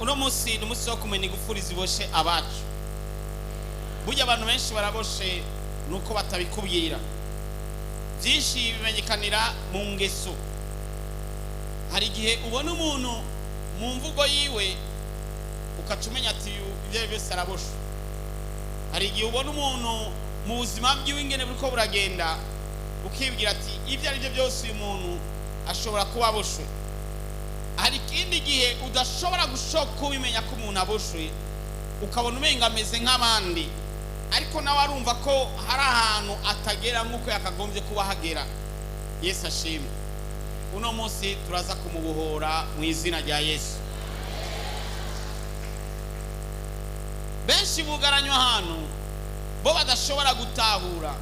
uno munsi ni umunsi wo kumenya ingufuri ziboshe abacu. Burya abantu benshi baraboshe nuko batabikubwira. Byinshi bimenyekanira mu ngeso. Hari igihe ubona umuntu mu mvugo yiwe ukacumenya ati ibyo byose araboshe. Hari igihe ubona umuntu mu buzima bwiwe ingene buriko buragenda ukibwira ati ibyo ari byo byose uyu muntu ashobora kuba aboshwe. Hari ikindi gihe udashobora gushoka kubimenya ko umuntu aboshwe ukabona umenga ameze nk'abandi, ariko nawe arumva ko hari ahantu atagera nk'uko yakagombye kuba hagera. Yesu ashimwe. Uno munsi turaza kumubohora mu izina rya Yesu. Benshi bugaranywa ahantu bo badashobora gutahura,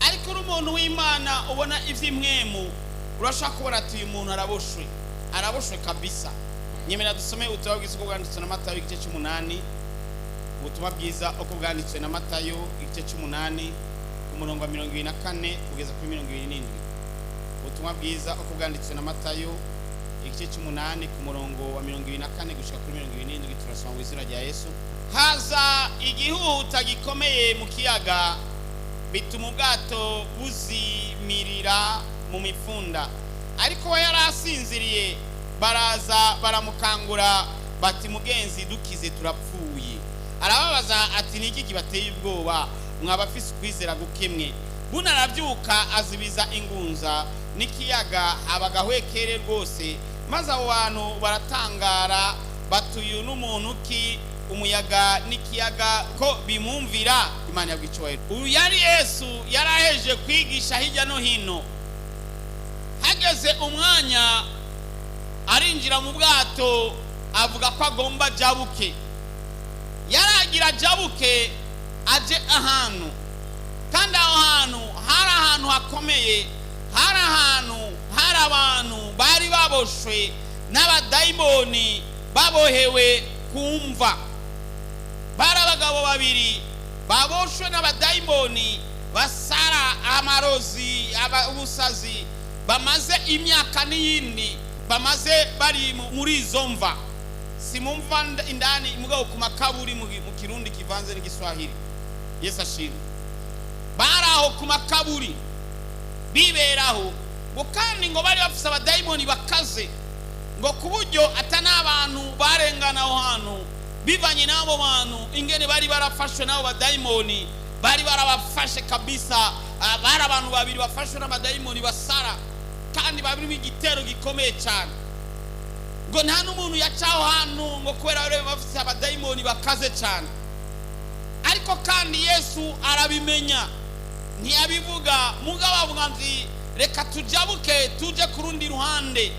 ariko uri umuntu w'Imana ubona ivy'imwemu urashaka kubona ati uyu muntu araboshwe kabisa. Nyemera dusome ubutumwa bwiza uko bwanditswe na Matayo igice c'8. Ubutumwa bwiza uko bwanditswe na Matayo igice c'8 ku murongo wa 24 kugeza kuri 27. Ubutumwa bwiza uko bwanditswe na Matayo igice c'8 ku murongo wa 24 gushika kuri 27. Turasoma mu izina rya Yesu. Haza igihuta gikomeye mu kiyaga, bituma ubwato buzimirira mu mifunda, ariko we yarasinziriye. Baraza baramukangura bati mugenzi dukize turapfuye. Arababaza ati niki kibateye ubwoba mwabafise kwizera gukemwe? Buna arabyuka azibiza ingunza n'ikiyaga abagahwekere rwose, maze abo bantu baratangara batuye n'umuntu ki umuyaga n'ikiyaga ko bimumvira. Imana yabwicoye. Uyu yari Yesu yaraheje kwigisha hirya no hino. Hageze umwanya arinjira mu bwato avuga ko agomba jabuke. Yaragira jabuke aje ahantu, kandi aho hantu hari ahantu hakomeye, hari ahantu hari abantu bari baboshwe n'abadayimoni babohewe kumva. Bari abagabo babiri baboshwe n'abadayimoni basara amarozi ubusazi, bamaze imyaka n'iyindi bamaze bari muri izo mva. Simumva indani mugabo ku makaburi mu kirundi kivanze n'igiswahili. Yesu ashimwe. Baraho ku makaburi biberaho ngo, kandi ngo bari bafise abadayimoni bakaze, ngo kuburyo atana abantu barengana aho hantu bivanye n'abo bantu ingene bari barafashwe n'abo badayimoni. Bari barabafashe kabisa. Bari abantu babiri bafashwe n'abadayimoni basara, kandi babiri igitero gikomeye cyane. Ngo nta n'umuntu yacaho hantu ngo kubera bari bafise abadayimoni bakaze cyane. Ariko kandi Yesu arabimenya, ntiyabivuga. Mugabo avuga ati reka tujabuke tuje ku rundi ruhande.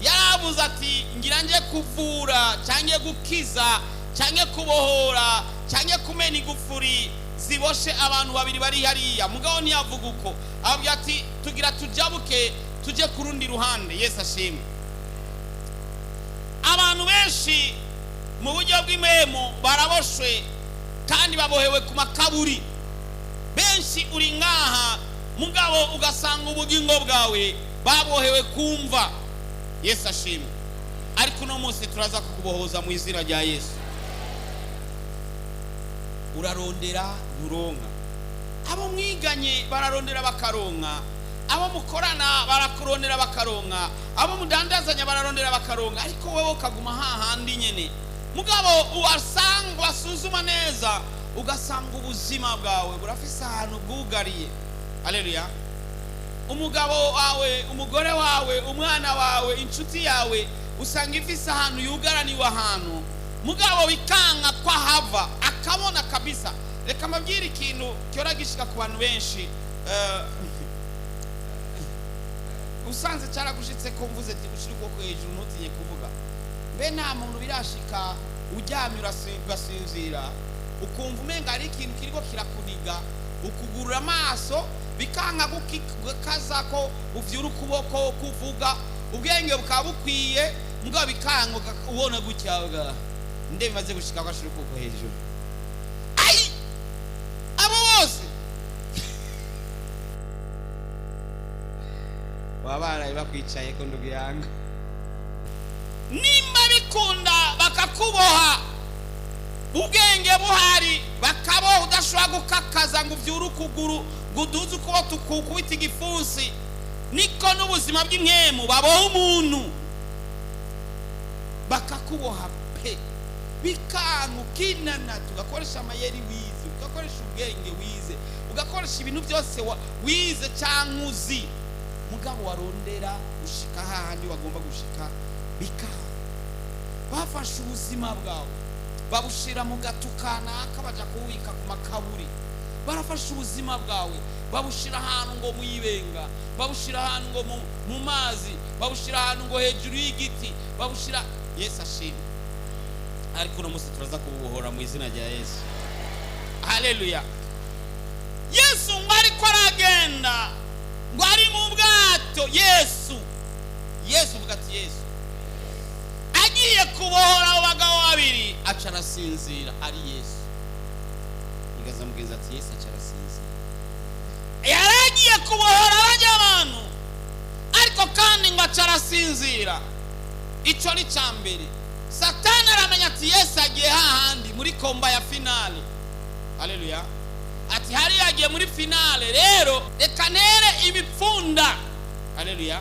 Yaravuze ati ngira nje kuvura cyangwa gukiza cyangwa kubohora cyangwa kumena igufuri ziboshe abantu babiri bari hariya. Mugabo ntiyavuga uko, avuga ati tugira tujabuke tuje ku rundi ruhande. Yesu ashimwe. Abantu benshi mu buryo bw'imemo baraboshwe kandi babohewe ku makaburi. Benshi uri ngaha mugabo ugasanga ubugingo bwawe babohewe kumva. Yesu ashimwe. Ariko no munsi turaza kukubohoza mu izina rya Yesu. Urarondera nturonka, abo mwiganye bararondera bakaronka, abo mukorana barakurondera bakaronka, abo mudandazanya bararondera bakaronka, ariko wewe ukaguma hahandi nyene. Mugabo uwasanga wasuzuma neza ugasanga ubuzima bwawe burafise ahantu bwugariye. Haleluya. Umugabo wawe, umugore wawe, umwana wawe, inshuti yawe usanga ifise ahantu yugaraniwe ahantu, mugabo bikanga kwa hava akabona kabisa. Reka mabwira ikintu cyora gishika ku bantu benshi. Usanze cyaragushitse ko mvuze ati gushira ukoko hejuru ntutinye kuvuga. Mbe nta muntu birashika uryamye urasinzira ukumva umenga ari ikintu kiriko kirakuniga, ukugurura amaso bikanga gukaza ko uvyura ukuboko kuvuga, ubwenge bukaba bukwiye mugabo bikanga ubona gutyaga. Nde bimaze gushika ko ashira ukoko hejuru. Ai abo bose wabaraye bakwicaye ko ndugiyanga. Nimba bikunda kandi bakabaho udashobora gukakaza ngo uvyure ukuguru ngo uduze ukuba tukukubita igifunsi. Niko n'ubuzima bw'imwemu baboha umuntu bakakuboha pe bikangu kinana, tugakoresha amayeri wize, ugakoresha ubwenge wize, ugakoresha ibintu byose wize cyangwa uzi, mugabo warondera gushika hahandi wagomba gushika bikanga. Bafashe ubuzima bwawe babushira mu gatukana akabaja kuwika ku makaburi. Barafashe ubuzima bwawe babushira ahantu ngo muyibenga, babushira ahantu ngo mu mazi, babushira ahantu ngo hejuru y'igiti, babushira. Yesu ashimwe. Ariko uno munsi turaza kubuhora mu izina rya Yesu. Haleluya. Yesu ngo ariko aragenda ngo ari mu bwato. Yesu vuga ati Yesu agiye kubohora abagabo babiri aca arasinzira. Ari Yesu. Igaza mugenzi ati Yesu aca arasinzira. Yaragiye kubohora abantu ariko kandi ngo aca arasinzira. Ico ni cyambere. Satani aramenya ati Yesu agiye hahandi muri komba ya finale. Haleluya. Ati hari yagiye muri finale, rero reka ntere ibipfunda. Haleluya.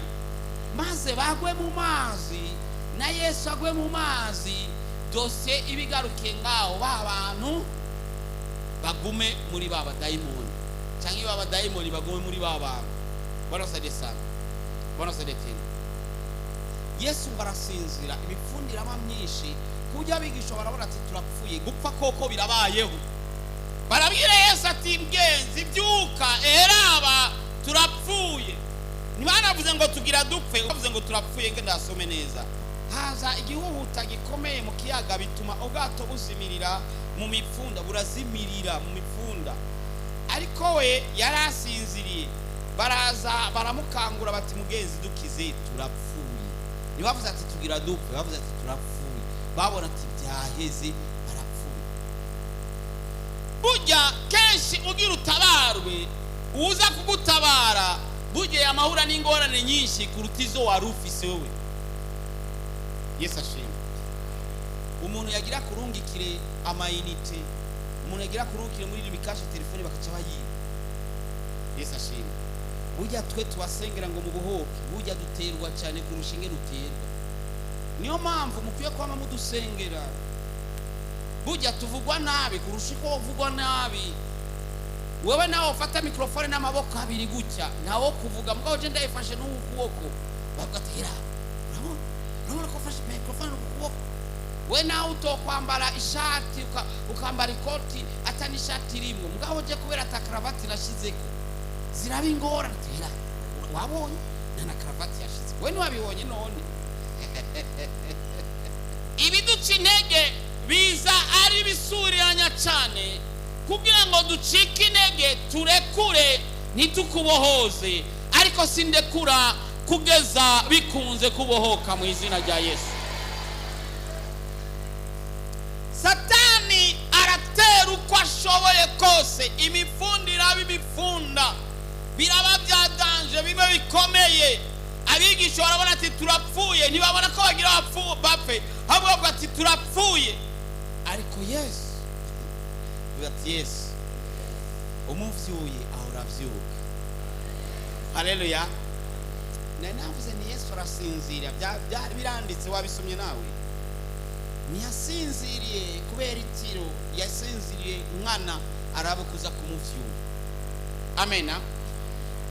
Maze bagwe mu mazi na Yesu agwe mu mazi, dose ibigaruke ngaho babantu bagume muri baba daimoni, cyangwa baba daimoni bagume muri baba. Barasade sana, barasade tena. Yesu barasinzira, ibipfundira amamyishi kujya bigisha barabona ati turapfuye, gupfa koko birabayeho. Barabwira Yesu ati mgenzi byuka, eraba turapfuye. Ntibanavuze ngo tugira dupfe, bavuze ngo turapfuye. Nge ndasome neza. Haza igihuhuta gikomeye mu kiyaga bituma ubwato buzimirira mu mipfunda, burazimirira mu mipfunda. Ariko we yarasinziriye. Baraza baramukangura bati mugenzi dukize turapfuye. Ntibavuze ati tugira dupfe, bavuze ati turapfuye. Babona ati byaheze barapfuye. Burya kenshi ugira utabarwe, uza kugutabara burya amahura n'ingorane nyinshi kuruta izo wari ufise wowe. Yesu ashimwe. Umuntu yagira kurungikire amayinite, umuntu yagira kurungikire muri rimikasha telefone bakaca bayiba. Yesu ashimwe. Burya twe tubasengera ngo mu buhoke, burya duterwa cyane kurusha ingene uterwa. Niyo mpamvu mukwiye kwama mudusengera. Burya tuvugwa nabi kurusha ko uvugwa nabi. Wewe nawe ufata mikrofone n'amaboko abiri gutya, nawo kuvuga mugabo je ndayifashe n'ukuboko. Bagatera. Urabona ko ufashe mikrofone n'ukuboko. We nawe utokwambara ishati ukambara ikoti atani ishati rimwe. Mugabo je kubera atakravat nashizeko. Ziraba ingora tera. Wabonye na kravat yashize. We ni wabibonye none. Ibiduca intege biza ari bisuriranya cyane kugira ngo ducike intege turekure ntitukubohoze, ariko sindekura kugeza bikunze kubohoka mu izina rya Yesu. Satani aratera uko ashoboye kose, imifundira bibifunda biraba byadanje bimwe bikomeye. Abigisha barabona ati turapfuye, ntibabona ko bagira bapfe, ahubwo ati turapfuye. Ariko Yesu ati Yesu umuvyuye ahora avyuka. Haleluya. Navuze ni Yesu arasinzira, byari biranditse wabisomye nawe. Ntiyasinziriye kubera itiro, yasinziriye umwana arabukuza kumuvyura. Amena.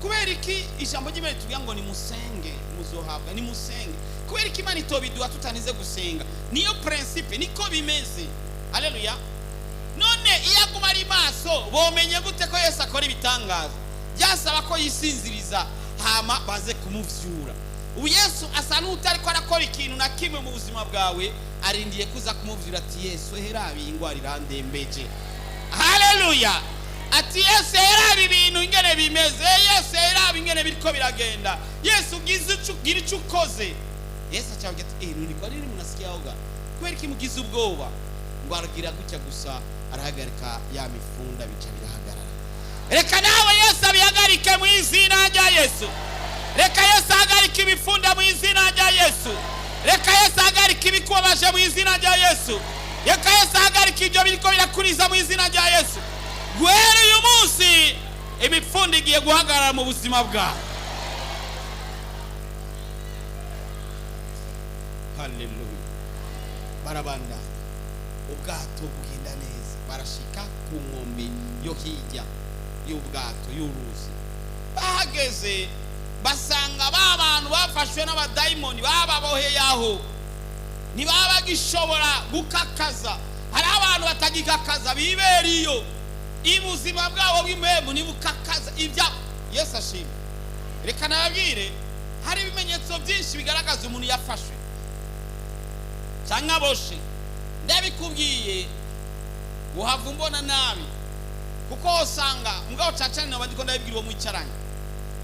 Kubera iki ijambo ry'Imana tuvuga ngo ni musenge muzohabwa, ni musenge. Kubera iki Imana itobiduha tutanize gusenga. Niyo principe niko bimeze. Haleluya. None iyo aguma ari maso bomenye gute ko Yesu akora ibitangaza? Byasaba ko yisinziriza hama baze kumuvyura. Ubu Yesu asa n'utari ko arakora ikintu na kimwe mu buzima bwawe, arindiye kuza kumuvyura ati Yesu herabi ingwara irandembeje. Haleluya. Ati Yesu herabi ibintu ingene bimeze, Yesu herabi ingene biriko biragenda, Yesu gira icyo ukoze. Yesu acavuga ati nuni ko ari munasikia oga kubera iki mugize ubwoba? Ngo aragira gutya gusa arahagarika ya mifunda bica birahagarara. Reka nawe Yesu abihagarike mu izina rya Yesu. Reka Yesu ahagarike ibifunda mu izina rya Yesu. Reka Yesu ahagarike ibikubabaje mu izina rya Yesu. reka Yesu ahagarika ibyo biriko birakuriza mu izina rya Yesu. Guhera uyu munsi imipfundo igiye guhagarara mu buzima bwawe. Haleluya. Barabanda ubwato bugenda neza, barashika ku nkombe yo hirya y'ubwato y'uruzi. Bahageze basanga ba bantu bafashwe n'abadayimoni bababoheye aho ntibaba gishobora gukakaza. Hari abantu batagikakaza bibera iyo ibuzima bwabo bw'imwemu nibukakaza ibya Yesu ashimwe. Reka nababwire, hari ibimenyetso byinshi bigaragaza umuntu yafashwe cyangwa boshe. Ndabikubwiye uhava umbona nabi, kuko usanga mugabo cacane nabandi ko ndabibwira uwo mwicaranye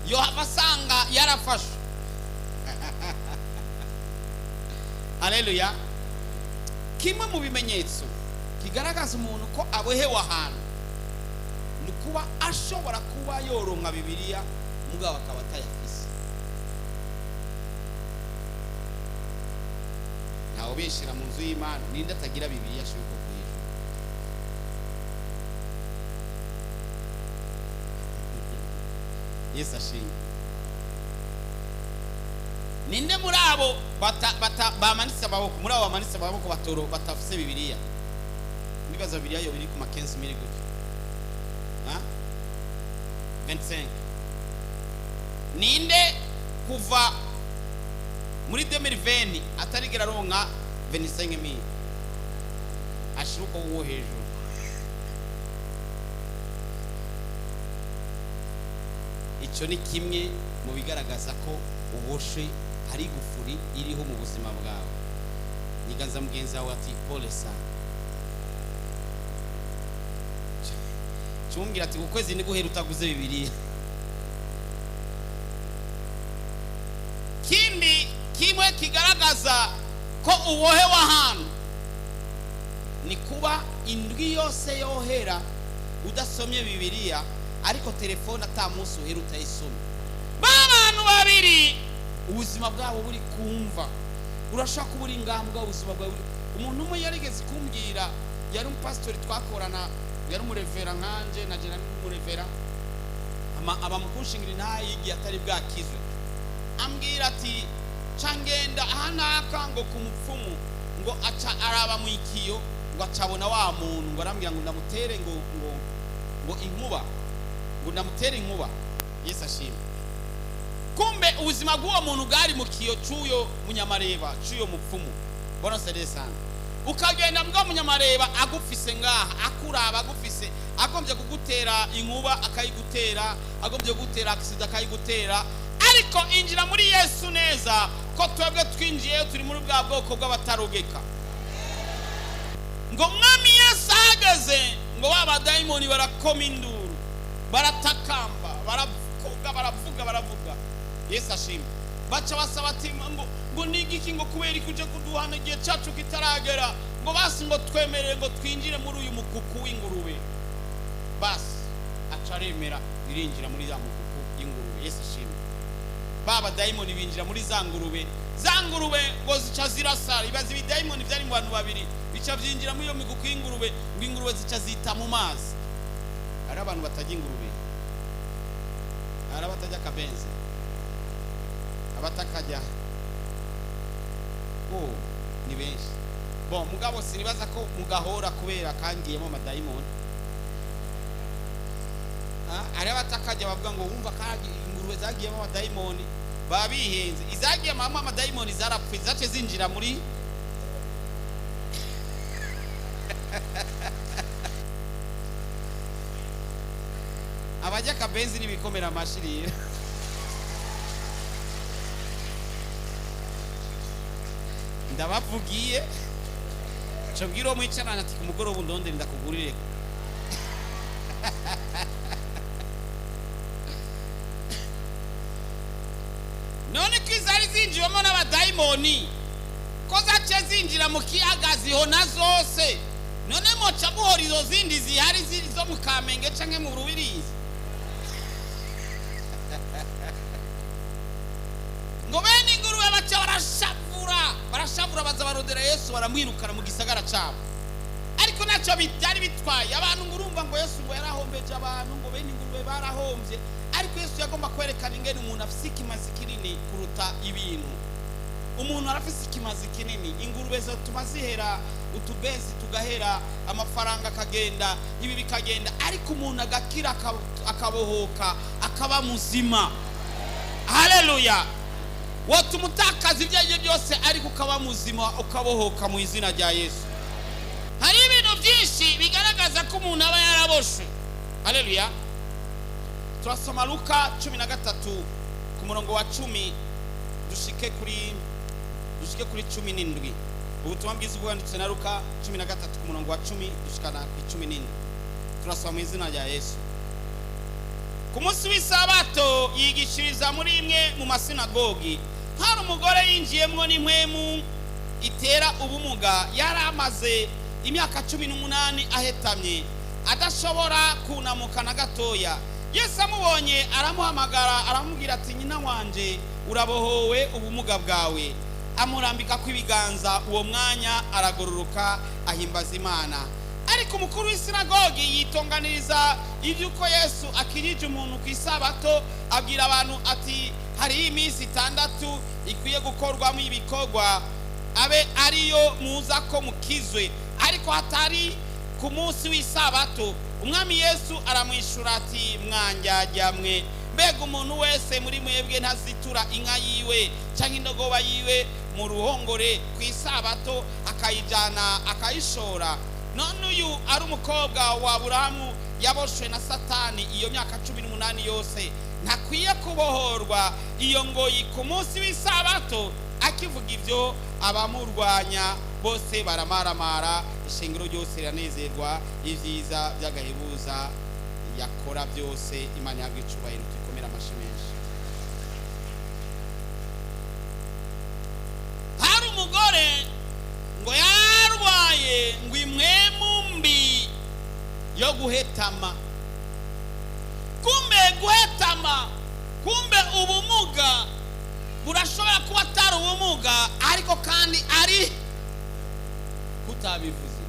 yo abasanga yarafashwe. Haleluya. Kimwe mu bimenyetso kigaragaza umuntu ko abohewe ahantu ni kuba ashobora kuba yoronka Bibiliya mugabo akaba atayafise. Ntawe bishira mu nzu y'Imana ninde atagira Bibiliya ashobora kuyiha. Yesu ashimwe. Ninde muri abo bamanitse amaboko, muri abo bamanitse amaboko batoro batafise Bibiliya? Ndibaza Bibiliya yo biri ku ma 15,000 gutyo. 25. Ninde kuva muri 2020 atarigera ronka 25,000 ashiruko uwo hejuru? Icyo ni kimwe mu bigaragaza ko uboshe hari gufuri iriho mu buzima bwawe. Niganza mugenzi wawe ati pole sana. Cyumbwira ati ukwezi ni guhera utaguze Bibiliya. Kindi kimwe kigaragaza ko ubohewe ahantu ni kuba indwi yose yohera udasomye Bibiliya, ariko telefone atamunsi uhera utayisoma. Abantu babiri ubuzima bwabo buri kumva, urashaka kubura ingambwa ubuzima bwawe. Umuntu umwe yarigeze kumbwira, yari umupastori twakorana, yari umurevera nkanje na jena n'umurevera, aba mukushingira ntayigiye atari bwakizwe. Ambwira ati cangenda ahanaka ngo ku mupfumu ngo aca araba mu ikiyo ngo acabona wa muntu ngo arambwira ngo ndamutere ngo inkuba, ngo ndamutere inkuba. Yesu ashimwe. Kumbe ubuzima bw'uwo muntu bwari mu kiyo cy'uyo munyamareba, cy'uyo mupfumu. Bona sere sana. Ukagenda mbwa munyamareba agufise ngaha, akuraba agufise, agombye kugutera inkuba akayigutera, agombye kugutera akisida akayigutera. Ariko injira muri Yesu neza ko twebwe twinjiye turi muri bwa bwoko bw'abatarogeka. Ngo mwami Yesu ahagaze ngo abadayimoni barakoma induru, baratakamba, baravuga. Yesu ashimwe. Baca basaba ati ngo nigiki ngo kubera ikuje kuduhana igihe cyacu kitaragera, ngo basi ngo twemerere ngo twinjire muri uyu mukuku w'ingurube. Basi acaremera birinjira muri za mukuku y'ingurube. Yesu ashimwe. Baba dayimoni binjira muri za ngurube ngo zica zirasara. Ibaza ibidayimoni byari mu bantu babiri bica byinjira muri iyo mikuku y'ingurube, ngo ingurube zica zita mu mazi. Ari abantu batajya ingurube, ari abatajya kabenzi, abatakajya ni benshi. Bon mugabo sinibaza ko mugahora kubera kangiyemo amadayimoni. Ari abatakajya bavuga ngo wumva kandi ingurube zagiyemo amadayimoni, babihenze. Izagiye mama amadayimoni zarapfuye, zace zinjira muri abajya kabenzi nibikomera amashirira. Ndabavugiye cyo bwiro mwicarana ati ku mugoroba ndonde ndakugurire. None kwizari zinjiwemo n'abadayimoni ko zace zinjira mu kiyaga zihona zose. None moca buhora izo zindi zihari zo mu Kamenge canke mu Rubirizi. Ngo bene ingurube baca barashavura baza barodera Yesu baramwirukana mu gisagara cyabo. ariko nacyo byari bitwaye abantu. Ngo urumva ngo Yesu ngo yarahombeje abantu, ngo bene ingurube barahombye, ariko Yesu yagomba kwerekana ingene umuntu afise ikimazi kinini kuruta ibintu. Umuntu arafise ikimazi kinini, ingurube zo tumazihera, utubezi tugahera, amafaranga akagenda, ibi bikagenda, ariko umuntu agakira akabohoka akaba muzima. Haleluya. Watumutakaza ibyo aribyo byose ariko ukaba muzima ukabohoka mu izina rya Yesu. Hari ibintu byinshi bigaragaza ko umuntu aba yaraboshwe. Haleluya. Turasoma Luka 13 ku murongo wa 10 dushike kuri 17. Ubutumwa bwiza bwanditse na Luka 13 ku murongo wa 10 dushikana ku 17. Turasoma mu izina rya Yesu. Ku munsi w'isabato yigishiriza muri imwe mu masinagogi, hari umugore yinjiyemwo n'impwemu itera ubumuga, yari amaze imyaka 18 ahetamye, adashobora kunamuka na gatoya. Yesu amubonye aramuhamagara, aramubwira ati, nyina wanje urabohowe ubumuga bwawe. Amurambika kw'ibiganza, uwo mwanya aragororoka ahimbaza Imana. Ariko umukuru w'isinagogi yitonganiriza ibyuko Yesu akirije umuntu ku isabato, abwira abantu ati, hari iminsi 6 ikwiye gukorwamo ibikorwa, abe ariyo muza ko mukizwe, ariko hatari ku munsi w'isabato. Umwami Yesu aramwishura ati, mwanjyajyamwe, mbega umuntu wese muri mwebwe ntazitura inka yiwe cyangwa indogoba yiwe mu ruhongore ku isabato akayijyana akayishora? None uyu ari umukobwa wa Aburahamu yaboshwe na Satani iyo myaka 18 yose, ntakwiye kubohorwa iyo ngoyi ku munsi w'isabato? Akivuga ibyo abamurwanya bose baramaramara, ishengero ryose riranezerwa, ibyiza by'agahebuza yakora byose. Imana yahabwe icubahiro, tukomera amashyi menshi. Hari umugore ngo yarwaye ngo impwemu mbi yo guhetama. Kumbe ubumuga burashobora kuba atari ubumuga, ariko kandi ari kutabivuze.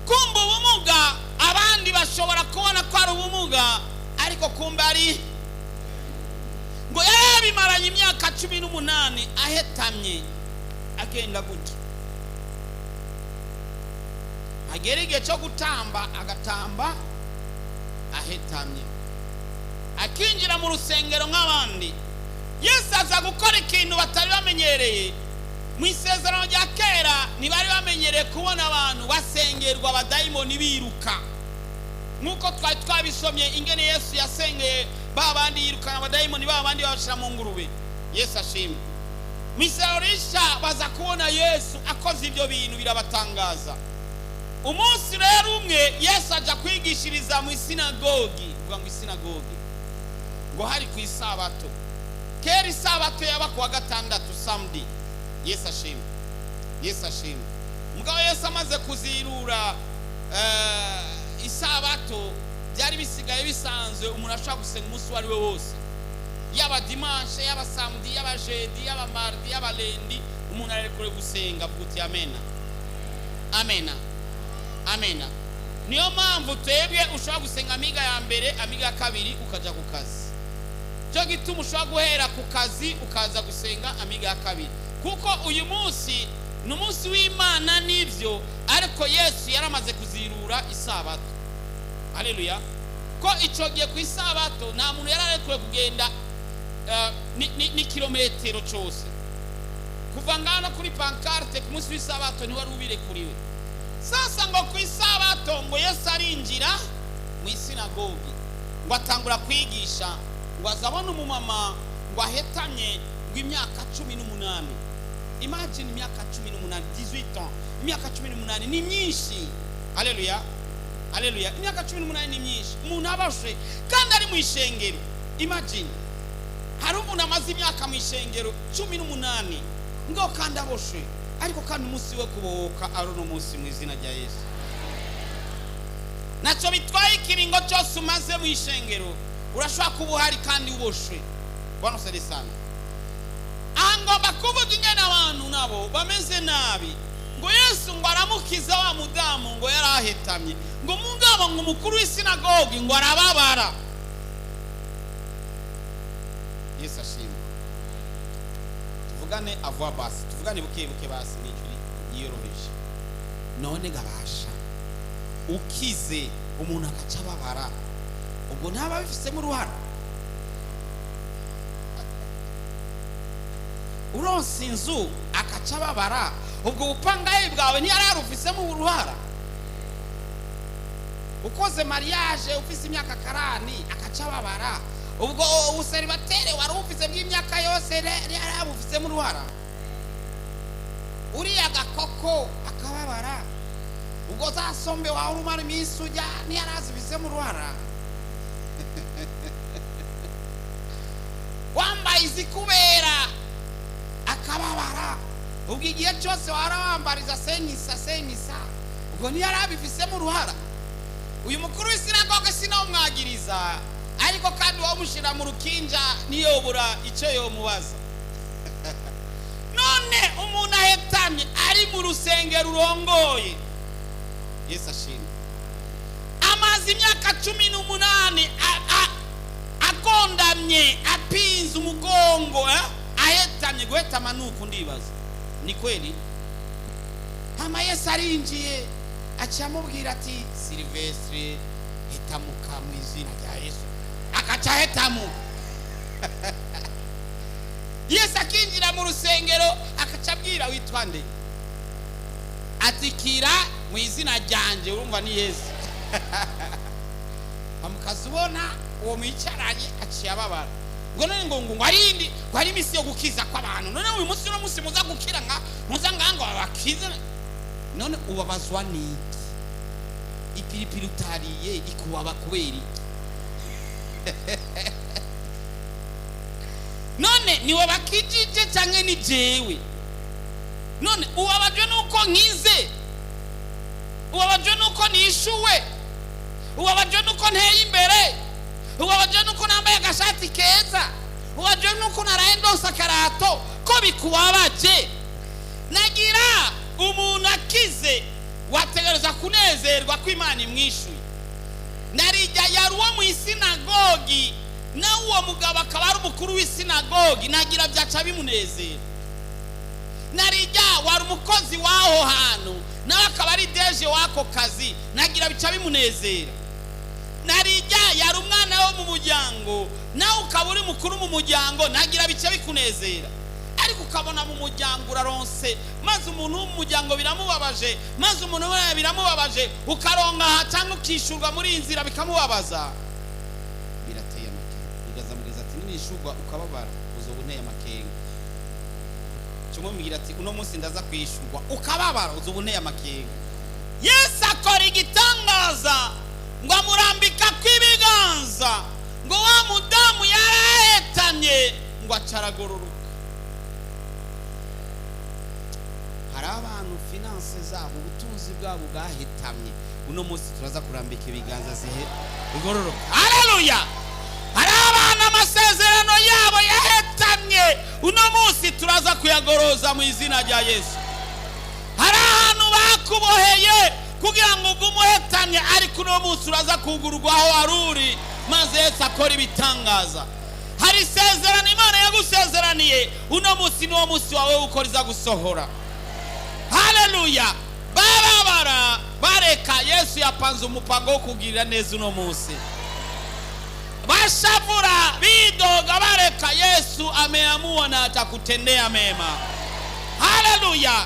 Kumbe ubumuga abandi bashobora kubona ko ari ubumuga, ariko kumbe ari. Ngo yabimaranye imyaka 18 ahetamye, agenda gutya, agera igihe cyo gutamba agatamba ahetamye, akinjira mu rusengero nk'abandi. Yesu aza gukora ikintu batari bamenyereye. Mu isezerano rya kera ntibari bamenyereye kubona abantu basengerwa abadayimoni biruka, nk'uko twari twabisomye ingene Yesu yasengeye babandi yirukana abadayimoni, babandi babashira mu ngurube. Yesu ashimwe. Mu isezerano rishya baza kubona Yesu akoze ibyo bintu, birabatangaza. Umunsi rero umwe Yesu aja kwigishiriza mu isinagogi, uvuga ngo isinagogi, ngo hari ku isabato. Kera isabato yaba ku wa gatandatu, samedi. Yesu ashimwe. Yesu ashimwe. Mugabo Yesu amaze kuzirura isabato, byari bisigaye bisanzwe umuntu ashobora gusenga umunsi wari we wose, yaba dimanche, yaba samedi, yaba jeudi, yaba mardi, yaba lendi, umuntu arekure gusenga. Avuga uti amena, amena, amena. Niyo mpamvu twebwe ushobora gusenga amiga ya mbere, amiga ya kabiri, ukaja ku kazi. Cyo gituma ushobora guhera ku kazi ukaza gusenga amiga ya kabiri, kuko uyu munsi ni umunsi w'Imana n'ibyo, ariko Yesu yaramaze kuzirura isabato. Haleluya. Ko icyo gihe ku isabato nta muntu yararekuwe kugenda ni kilometero cyose. Kuva ngana kuri pancarte ku munsi w'isabato ni wari ubirekuriwe. Sasa ngo ku isabato ngo Yesu arinjira mu isinagogi, ngo atangura kwigisha, ngo azabona umumama ngo ahetamye ngo imyaka 18. Imagine imyaka 18, 18 ans. Imyaka 18 ni myinshi. Haleluya. Haleluya. Imyaka 18 ni myinshi. Umuntu abashe kandi ari mu ishengero. Imagine hari umuntu amaze imyaka mu ishengero 18 ngo kandi aboshe, ariko kandi umunsi we kubohoka ari no munsi mu izina rya Yesu. Naco bitwaye ikiringo cyose umaze mu ishengero, urashobora kuba uhari kandi uboshe. Bwana sede sana. Angomba kuvuga ingene abantu nabo bameze nabi, ngo Yesu ngo aramukiza wa mudamu ngo yari bahetamye ngo mugabo ngo umukuru w'isinagogi ngo arababara. Yesu ashimwe. Tuvugane avwa basi, tuvugane buke basi n'ijwi yiyoroheje. None gabasha ukize umuntu akaca babara, ubwo ntaba bifisemo uruhara? Uronse inzu akaca babara, ubwo bupangaye bwawe ntiyararufisemo uruhara? Ukoze mariage ufise imyaka karani akaca babara, ubwo useribatere wari ufise bw'imyaka yose yarabufisemo uruhara? Uriya gakoko akababara, ubwo zasombe wawe urumara iminsi ujya ntiyarazifisemo uruhara? Wambaye izikubera akababara, ubwo igihe cyose warawambariza senyisa, ubwo ntiyarabifisemo uruhara? Uyu mukuru w'isinagoge sinawumwagiriza, ariko kandi wamushira mu rukinja niyobura icyo yomubaza. None umuntu ahetamye ari mu rusengero rurongoye, Yesu ashimwe, amazi imyaka 18 agondamye apinze umugongo, ahetamye. Guhetama nuko ndibaza ni kweli? Hama Yesu arinjiye acamubwira ati Silvestre hetamuka mu izina rya Yesu, akaca hetamu. Yesu akinjira mu rusengero akaca abwira witwa nde, atikira mu izina ryanje, urumva ni Yesu. Amukazubona uwo mwicaranye aciye ababara, ngo none ngo arindi ngo ari imisi yo gukiza kw'abantu. None uyu munsi no munsi muza gukira muza ngango abakize, none ubabazwa niki? Ipiripiri utariye ikuwaba kubera iki? None niwe bakijije cyangwa ni jewe? None ubabajwe nuko nkize, ubabajwe nuko nishuwe, ubabajwe nuko nteye imbere, ubabajwe nuko nambaye agashati keza, ubabajwe nuko naraye ndonsa karato, ko bikubabaje? Nagira umuntu akize wategereza kunezerwa ko Imana imwishuye. Narijya yari uwo mu isinagogi, na uwo mugabo akaba ari umukuru w'isinagogi, nagira byaca bimunezera. Narijya wari umukozi waho hantu, nawe akaba ari deje wako kazi, nagira bica bimunezera. Narijya yari umwana wo mu muryango, nawe ukaba uri mukuru mu muryango, nagira bica bikunezera. Ariko ukabona mu muryango uraronse, maze umuntu w'umuryango biramubabaje, maze umuntu we biramubabaje, ukaronka cyangwa ukishurwa muri inzira bikamubabaza, birateye amakenga. Ugazamugeza ati nishurwa ukababara, uzobuneye amakenga. Cyumubwira ati uno munsi ndaza kwishurwa, ukababara, uzobuneye amakenga. Yesu akora igitangaza, ngo amurambika kw'ibiganza, ngo wa mudamu yarahetamye, ngo acaragororoka. Hari abantu finance zabo, ubutunzi bwabo bwahetamye, uno munsi turaza kurambika ibiganza igororoka. Haleluya! Hari abantu amasezerano yabo yahetamye, uno munsi turaza kuyagoroza mu izina rya Yesu. Hari ahantu bakuboheye kugira ngo umuhetamye, ariko uno munsi uraza kugurwaho aruri, maze Yesu akora ibitangaza. Hari isezerano Imana yagusezeraniye, uno munsi niwo munsi wawe ukoriza gusohora. Haleluya! Barabara bareka Yesu yapanze umupango wo kugirira neza uno munsi. Bashavura bidoga bareka Yesu ameamua na atakutendea mema. Haleluya!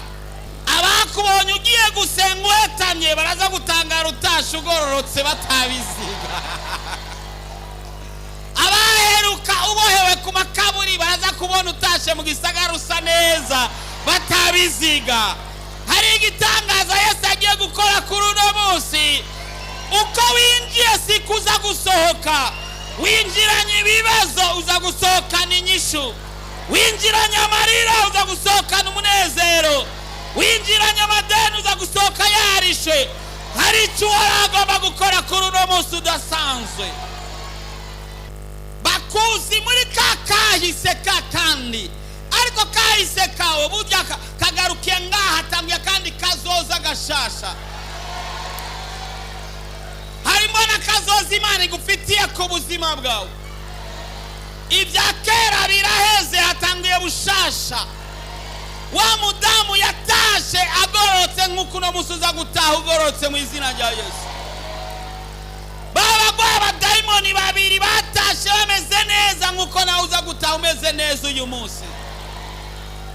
Abakubonye ugiye gusenga uhetamye baraza gutangara utashe ugororotse batabiziga. Abaheruka ubohewe ku makaburi baraza kubona utashe mu gisagara usa neza batabiziga. Hari igitangaza Yesu agiye gukora kuri uno munsi. Uko winjiye sikuza gusohoka, winjiranye ibibazo uza gusohokana inyishu, winjiranye amarira uza gusohokana umunezero, winjiranye amadeni uza gusohoka yarishe. Hari icyo waragomba gukora kuri uno munsi udasanzwe. Bakuzi muri kakahise kakandi, ariko kahise kawe burya kagarukiye ngaha, tambye kandi kazoza gashasha. urabona kazoza Imana igufitiye ku buzima bwawe. Ibya kera biraheze, hatangiye bushasha. Wa mudamu yatashe agorotse nk'uko no musuza gutaha ugorotse mu izina rya Yesu. Baba abadayimoni babiri batashe bameze neza nk'uko nawe uza gutaha umeze neza uyu munsi.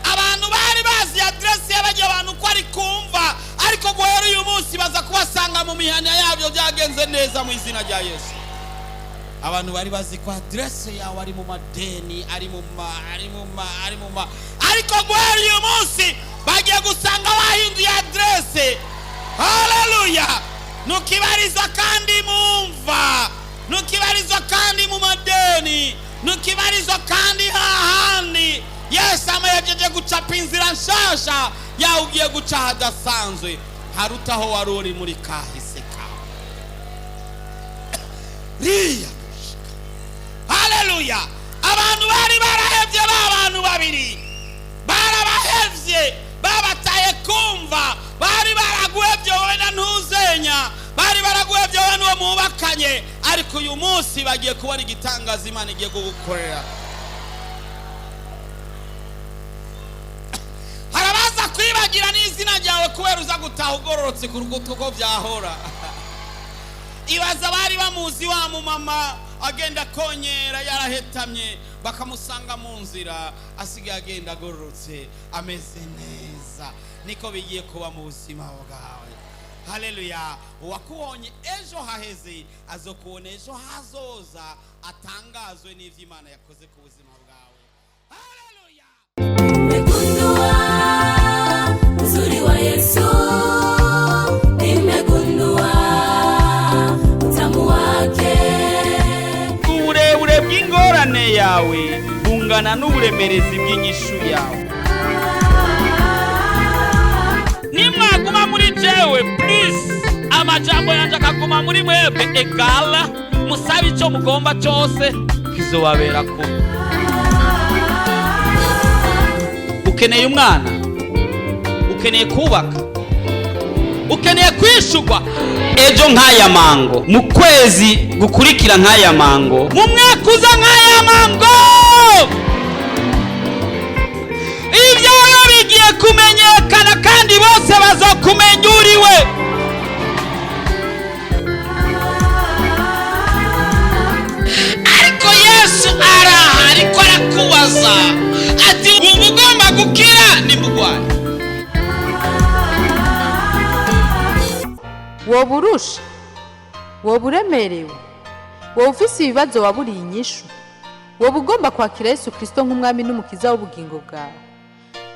Abantu bari bazi adresse y'abajya abantu ko ari kumva, ariko guhera uyu munsi baza kubasanga mu mihana yabyo byagenze neza mu izina rya Yesu. Abantu bari bazi ko adresse yawe ari mu madeni, ari mu ariko guhera uyu munsi bagiye gusanga wahinduye adresse. Haleluya! Nukibarizwa kandi mumva, nukibarizwa kandi mu madeni, nukibarizwa kandi hahandi. Yesu amayejeje gucapa inzira nshasha yawe ugiye guca hadasanzwe harutaho wari uri muri kahise kawe. Riya. Haleluya! Abantu bari barahevye b'abantu babiri, barabahevye babataye kumva, bari baraguhevye wowe na ntuzenya, bari baraguhevye wowe n'uwo mubakanye, ariko uyu munsi bagiye kubona igitangaza Imana igiye kugukorera. Harabaza kwibagira n'izina ryawe kubera uza gutaha ugororotse ku rugo uko byahora. Ibaza bari bamuzi wa mumama agenda konyera yarahetamye, bakamusanga mu nzira asigaye agenda agororotse ameze neza. Niko bigiye kuba mu buzima bwawe. Haleluya! Uwakubonye ejo haheze azokubona ejo hazoza, atangazwe n'ivyo Imana yakoze ku buzima bwawe. Haleluya! Nimegundua uzuri wa Yesu, nimegundua utamu wake. Uburebure bw'ingorane yawe bungana n'uburemerezi bw'inyishu yawe. Nimwaguma muri jewe, please, amajambo yanje akaguma muri mwebwe, egala musabe icyo mugomba cyose kizobabera ko. Ukeneye umwana, ukeneye kubaka, ukeneye kwishugwa ejo nk'aya mango, mu kwezi gukurikira nk'aya mango, mu mwaka uza nk'aya mango. Ibyawe bigiye kumenyekana kandi bose bazokumenya uriwe. Ariko Yesu araha, ariko arakubaza ati ubu ugomba gukira nimugwane. Woba urusha, woba uremerewe, woba ufise ibibazo waburiye inyishu, woba ugomba kwakira Yesu Kristo nk'umwami n'umukiza w'ubugingo bwawe,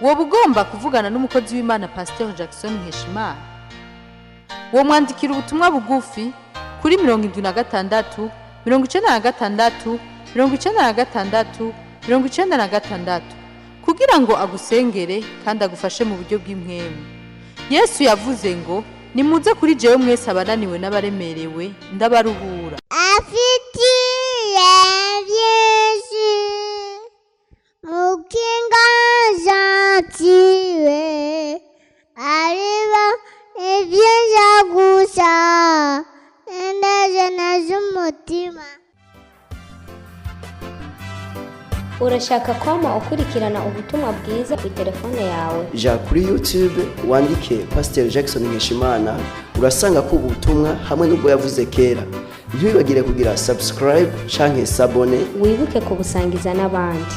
woba ugomba kuvugana n'umukozi w'Imana Pastor Jackson Nkeshimana, wo mwandikira ubutumwa bugufi kuri 76 96 96 96 kugira ngo agusengere kandi agufashe mu buryo bw'impwemu. Yesu yavuze ngo nimuze kuri jewe mwese abananiwe n'abaremerewe ndabaruhura. Afitiye Yesu mukinga zatiwe ariba ibyiza gusa ndaje z'umutima. Urashaka kwama ukurikirana ubutumwa bwiza ku telefone yawe? Ja kuri YouTube wandike Pastor Jackson Nkeshimana, urasanga ko ubutumwa hamwe n'ubwo yavuze kera. Ntibibagire kugira subscribe canke sabone, wibuke kubusangiza n'abandi.